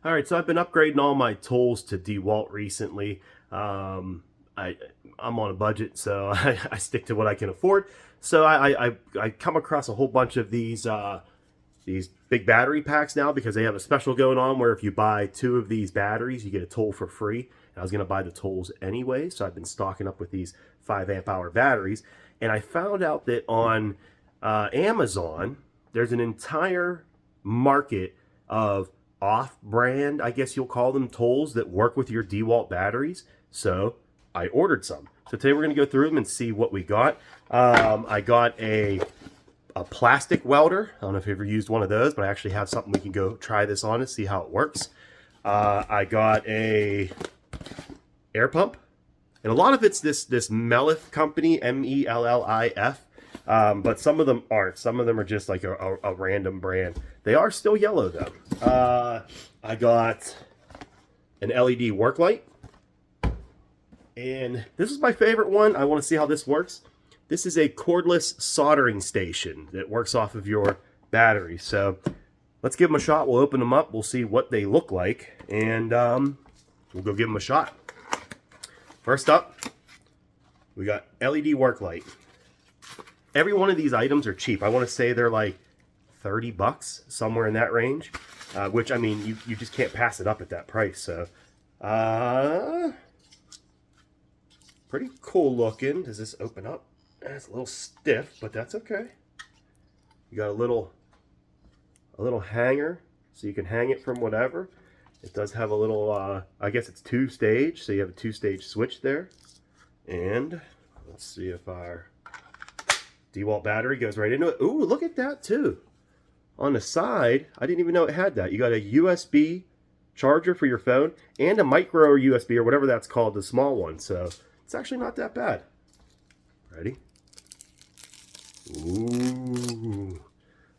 All right, so I've been upgrading all my tools to DeWalt recently. I I'm on a budget, so I stick to what I can afford. So I come across a whole bunch of these big battery packs now because they have a special going on where if you buy 2 of these batteries, you get a tool for free. And I was gonna buy the tools anyway, so I've been stocking up with these 5 amp hour batteries. And I found out that on Amazon, there's an entire market of off-brand, I guess you'll call them, tools that work with your DeWalt batteries. So I ordered some. So today we're going to go through them and see what we got. I got a plastic welder. I don't know if you've ever used one of those, but I actually have something we can go try this on and see how it works. I got a air pump. And a lot of it's this Mellif company, Mellif. But some of them aren't. Some of them are just like a random brand. They are still yellow though. I got an LED work light. And this is my favorite one. I want to see how this works. This is a cordless soldering station that works off of your battery. So let's give them a shot. We'll open them up. We'll see what they look like. And we'll go give them a shot. First up, we got LED work light. Every one of these items are cheap. I want to say they're like 30 bucks, somewhere in that range. Which, I mean, you just can't pass it up at that price. So, pretty cool looking. Does this open up? It's a little stiff, but that's okay. You got a little hanger, so you can hang it from whatever. It does have a little, I guess it's 2-stage, so you have a 2-stage switch there. And let's see if our DeWalt battery goes right into it. Ooh, look at that too. On the side, I didn't even know it had that. You got a USB charger for your phone and a micro USB or whatever that's called, the small one. So it's actually not that bad. Ready? Ooh.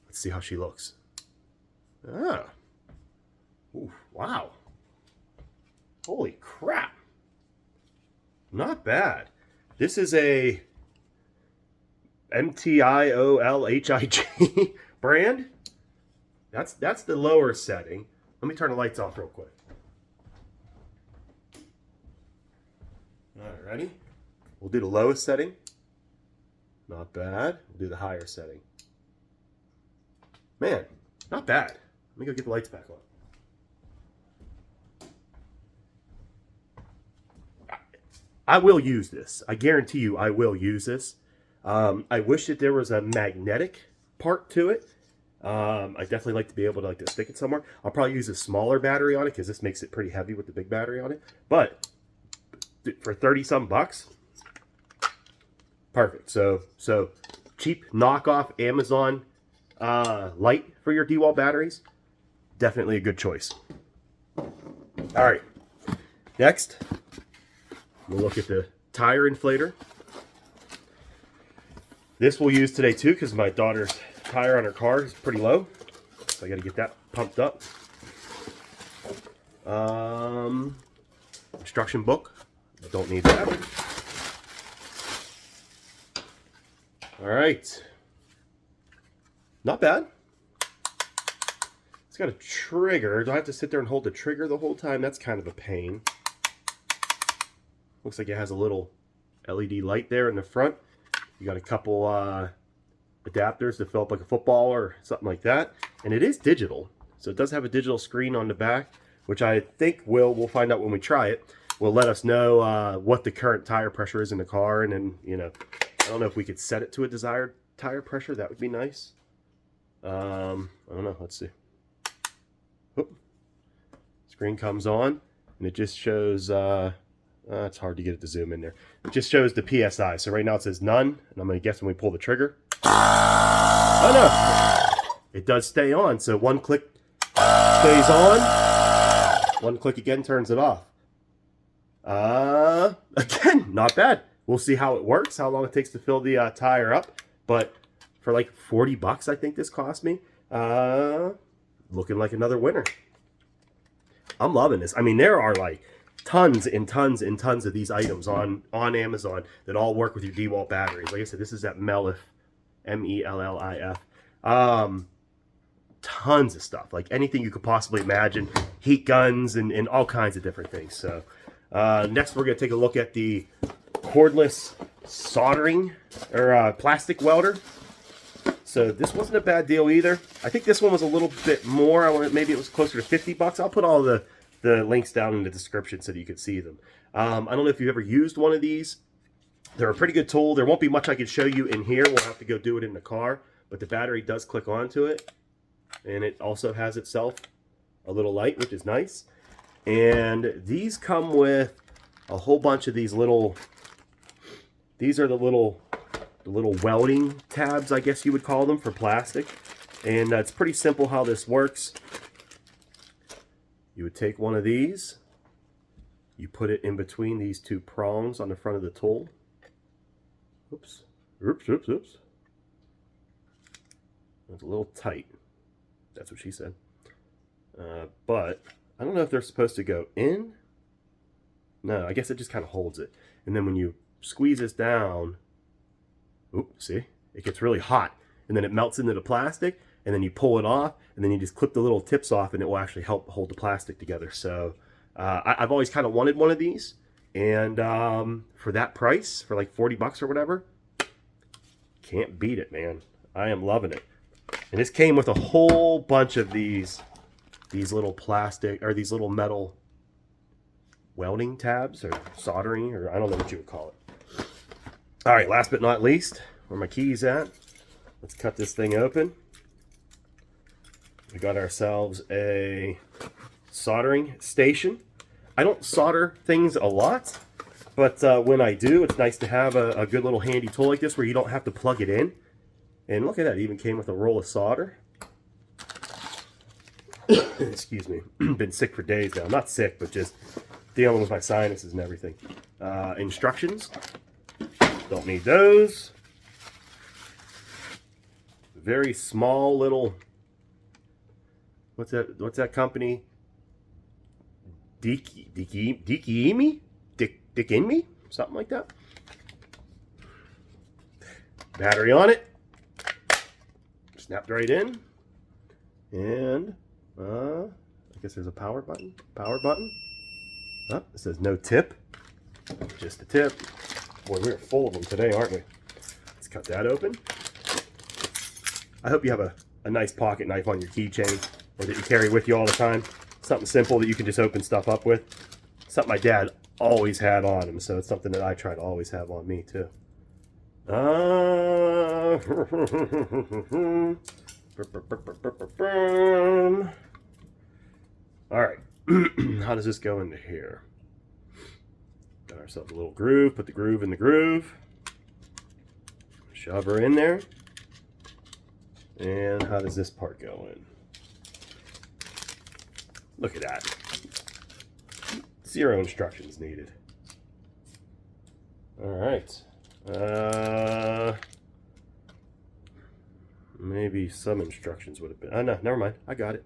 Let's see how she looks. Ah. Ooh, wow. Holy crap. Not bad. This is a MTIOLHIG brand. That's the lower setting. Let me turn the lights off real quick. All right, ready? We'll do the lowest setting. Not bad. We'll do the higher setting. Man, not bad. Let me go get the lights back on. I will use this. I guarantee you I will use this. I wish that there was a magnetic part to it. I definitely like to be able to stick it somewhere. I'll probably use a smaller battery on it because this makes it pretty heavy with the big battery on it. But for 30-some bucks, perfect. So cheap knockoff Amazon light for your DeWalt batteries. Definitely a good choice. All right. Next, we'll look at the tire inflator. This we'll use today too because my daughter's tire on her car is pretty low. So I got to get that pumped up. Instruction book. I don't need that. All right. Not bad. It's got a trigger. Do I have to sit there and hold the trigger the whole time? That's kind of a pain. Looks like it has a little LED light there in the front. You got a couple adapters to fill up like a football or something like that. And it is digital. So it does have a digital screen on the back, which I think we'll find out when we try it. Will let us know what the current tire pressure is in the car. And then, you know, I don't know if we could set it to a desired tire pressure. That would be nice. I don't know. Let's see. Oop. Screen comes on and it just shows... it's hard to get it to zoom in there. It just shows the PSI. So right now it says none. And I'm going to guess when we pull the trigger. Oh no! It does stay on. So one click stays on. One click again turns it off. Again, not bad. We'll see how it works, how long it takes to fill the tire up. But for like 40 bucks, I think this cost me. Looking like another winner. I'm loving this. I mean, there are like tons and tons and tons of these items on Amazon that all work with your DeWalt batteries. Like I said, this is that Mellif, Mellif. tons of stuff, like anything you could possibly imagine, heat guns and all kinds of different things. So next we're going to take a look at the cordless soldering or plastic welder. So this wasn't a bad deal either. I think this one was a little bit more. Maybe it was closer to 50 bucks. I'll put all the links down in the description so that you can see them. I don't know if you've ever used one of these. They're a pretty good tool. There won't be much I can show you in here. We'll have to go do it in the car. But the battery does click onto it. And it also has itself a little light, which is nice. And these come with a whole bunch of these little... These are the little welding tabs, I guess you would call them, for plastic. And it's pretty simple how this works. You would take one of these. You put it in between these two prongs on the front of the tool. Oops. Oops, oops, oops. It's a little tight. That's what she said. But I don't know if they're supposed to go in. No, I guess it just kind of holds it. And then when you squeeze this down, oops, see? It gets really hot. And then it melts into the plastic. And then you pull it off. And then you just clip the little tips off. And it will actually help hold the plastic together. So I've always kind of wanted one of these. And for that price, for like 40 bucks or whatever, can't beat it, man. I am loving it. And this came with a whole bunch of these little plastic, or these little metal welding tabs, or soldering, or I don't know what you would call it. All right, last but not least, where my keys at? Let's cut this thing open. We got ourselves a soldering station. I don't solder things a lot, but when I do, it's nice to have a good little handy tool like this where you don't have to plug it in. And look at that, it even came with a roll of solder. Excuse me, been sick for days now. Not sick, but just dealing with my sinuses and everything. Instructions, don't need those. Very small little, what's that company? Dick-in-me? Something like that. Battery on it. Snapped right in. And I guess there's a power button. Oh, it says no tip. Just a tip. Boy, we're full of them today, aren't we? Let's cut that open. I hope you have a nice pocket knife on your keychain, or that you carry with you all the time. Something simple that you can just open stuff up with. Something my dad always had on him, so it's something that I try to always have on me too. All right. How does this go into here? Got ourselves a little groove. Put the groove in the groove. Shove her in there. And how does this part go in? Look at that. 0 instructions needed. All right. Maybe some instructions would have been. Oh, no, never mind. I got it.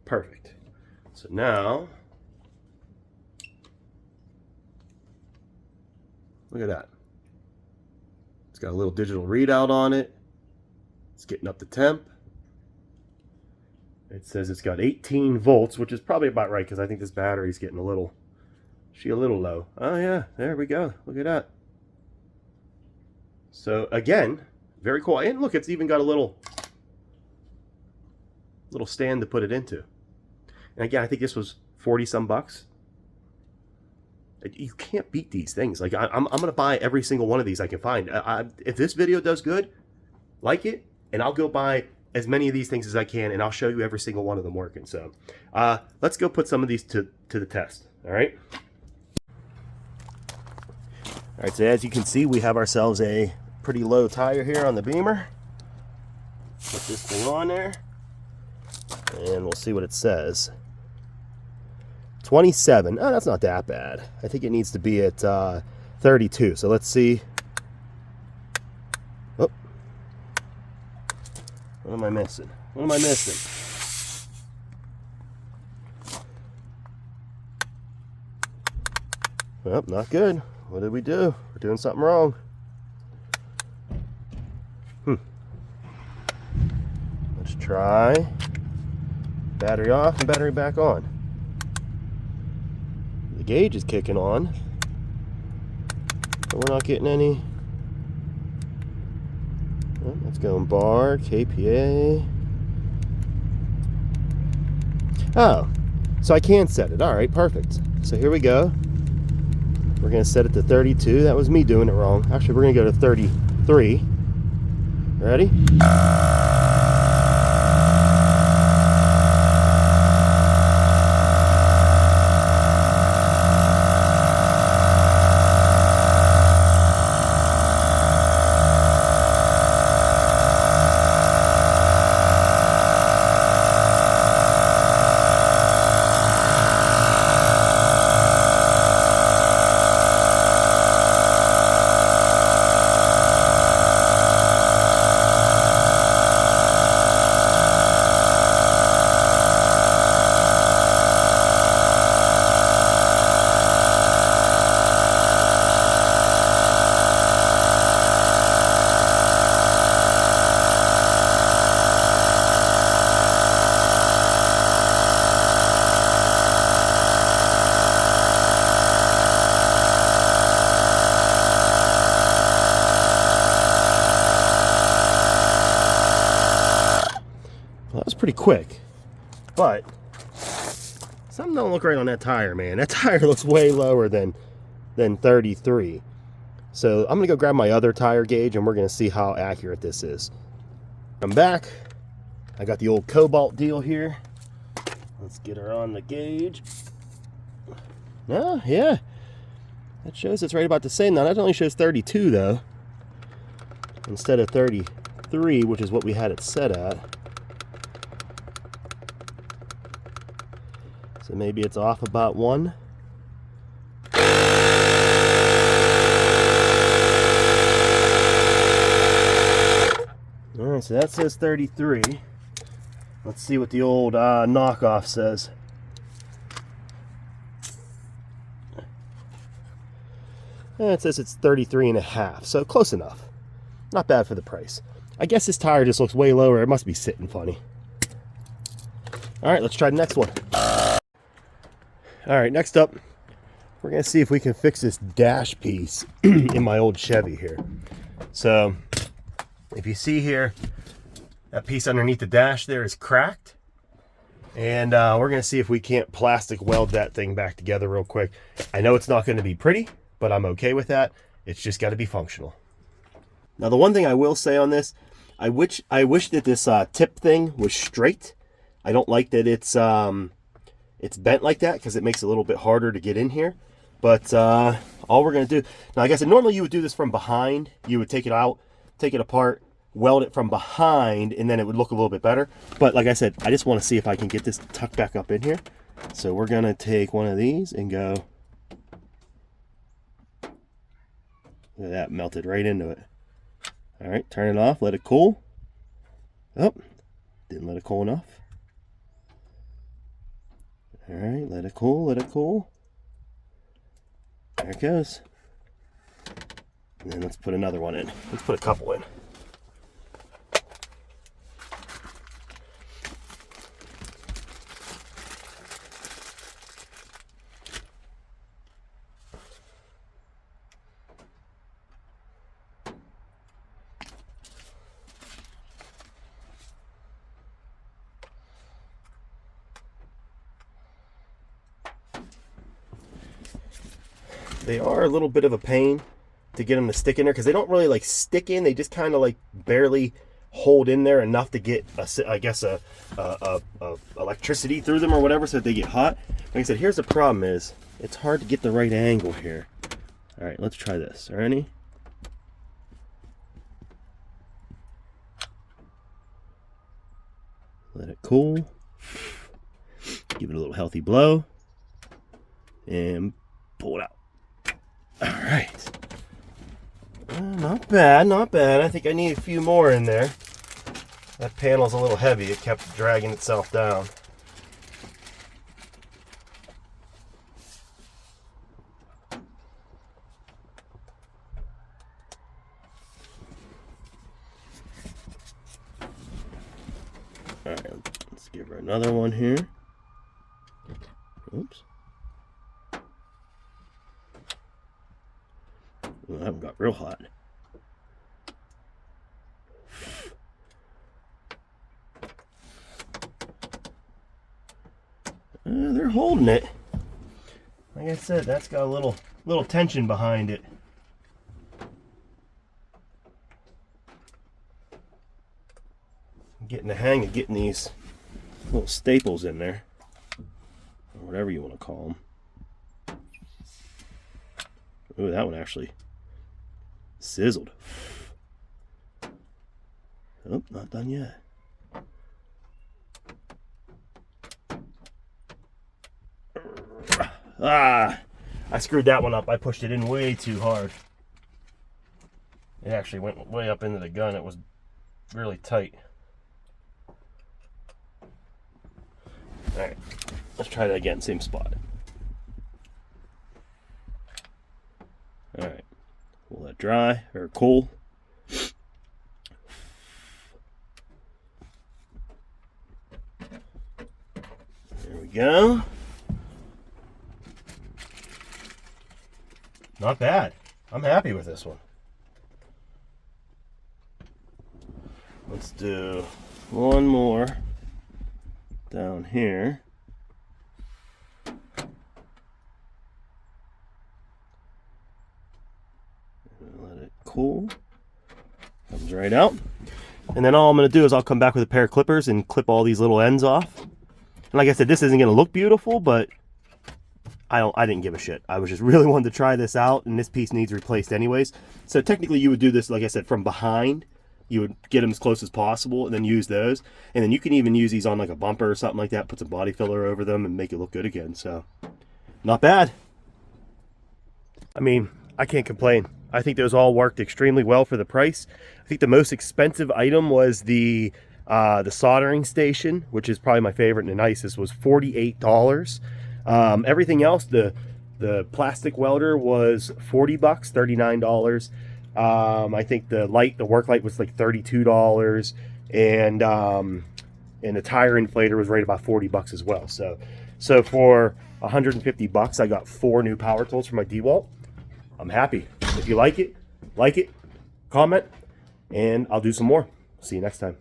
Perfect. So now, look at that. It's got a little digital readout on it. It's getting up the temp. It says it's got 18 volts, which is probably about right because I think this battery's getting a little low. Oh yeah, there we go. Look at that. So again, very cool. And look, it's even got a little stand to put it into. And again, I think this was 40 some bucks. You can't beat these things. Like I'm gonna buy every single one of these I can find. If this video does good, like it, and I'll go buy as many of these things as I can, and I'll show you every single one of them working. So let's go put some of these to the test. All right. All right. So as you can see, we have ourselves a pretty low tire here on the Beamer. Put this thing on there, and we'll see what it says. 27. Oh, that's not that bad. I think it needs to be at 32. So let's see. Oh. What am I missing? Well, not good. What did we do? We're doing something wrong. try battery off and battery back on. The gauge is kicking on, but we're not getting any. Oh, let's go in bar, KPA. Oh, so I can set it. All right, perfect. So here we go. We're going to set it to 32. That was me doing it wrong. Actually, we're going to go to 33. Ready? Well, that was pretty quick, but something don't look right on that tire, man. That tire looks way lower than 33. So I'm gonna go grab my other tire gauge and we're gonna see how accurate this is. I'm back. I got the old Cobalt deal here. Let's get her on the gauge. No, yeah, that shows it's right about the same. Now that only shows 32 though, instead of 33, which is what we had it set at. So maybe it's off about 1. Alright, so that says 33. Let's see what the old knockoff says. It says it's 33.5, so close enough. Not bad for the price. I guess this tire just looks way lower. It must be sitting funny. Alright, let's try the next one. Alright, next up, we're going to see if we can fix this dash piece in my old Chevy here. So, if you see here, that piece underneath the dash there is cracked. And we're going to see if we can't plastic weld that thing back together real quick. I know it's not going to be pretty, but I'm okay with that. It's just got to be functional. Now, the one thing I will say on this, I wish that this tip thing was straight. I don't like that it's bent like that because it makes it a little bit harder to get in here. But all we're going to do, now like I said, normally you would do this from behind. You would take it out, take it apart, weld it from behind, and then it would look a little bit better. But like I said, I just want to see if I can get this tucked back up in here. So we're going to take one of these and go, look at that, melted right into it. All right, turn it off, let it cool. Oh, didn't let it cool enough. All right, let it cool, let it cool. There it goes. And then let's put another one in. Let's put a couple in. They are a little bit of a pain to get them to stick in there because they don't really like stick in. They just kind of like barely hold in there enough to get, I guess, a electricity through them or whatever, so that they get hot. Like I said, here's the problem is it's hard to get the right angle here. All right, let's try this. Ready? Let it cool. Give it a little healthy blow. And pull it out. All right. Not bad, not bad. I think I need a few more in there. That panel's a little heavy. It kept dragging itself down. All right, let's give her another one here. Oops. Ooh, that one got real hot. They're holding it. Like I said, that's got a little tension behind it. I'm getting the hang of getting these little staples in there, or whatever you want to call them. Ooh, that one actually sizzled. Oh, not done yet. Ah, I screwed that one up. I pushed it in way too hard. It actually went way up into the gun. It was really tight. Alright, let's try that again, same spot. Alright, we'll let dry, or cool. There we go. Not bad. I'm happy with this one. Let's do one more down here. Let it cool. Comes right out. And then all I'm going to do is I'll come back with a pair of clippers and clip all these little ends off. And like I said, this isn't going to look beautiful, but I didn't give a shit. I was just really wanted to try this out, and this piece needs replaced anyways. So technically you would do this, like I said, from behind. You would get them as close as possible and then use those. And then you can even use these on like a bumper or something like that, put some body filler over them and make it look good again. So not bad. I mean, I can't complain. I think those all worked extremely well for the price. I think the most expensive item was the soldering station, which is probably my favorite and the nicest, was $48. Everything else, the plastic welder was $40, $39. I think the work light was like $32, and the tire inflator was right about $40 as well. So for $150, I got 4 new power tools for my DeWalt. I'm happy. If you like it, comment, and I'll do some more. See you next time.